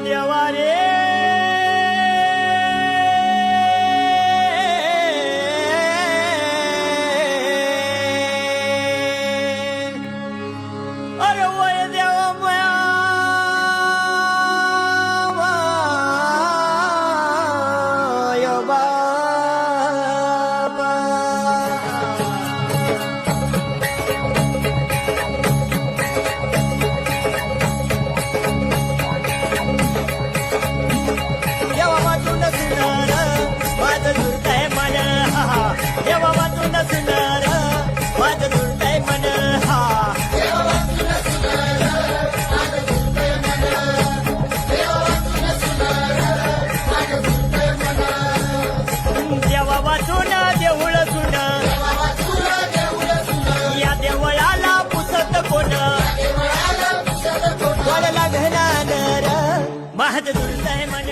देवा रे अरे वय देवा मया वय बाबा देवा वाचून सुंदर माझं दुर्दैव मन हा देवा वाचून सुंदर माझं दुर्दैव मन हा देवा वाचून देऊळ सुन या देवळाला पुसत कोण वळला घालणार माझं दुर्दैव मन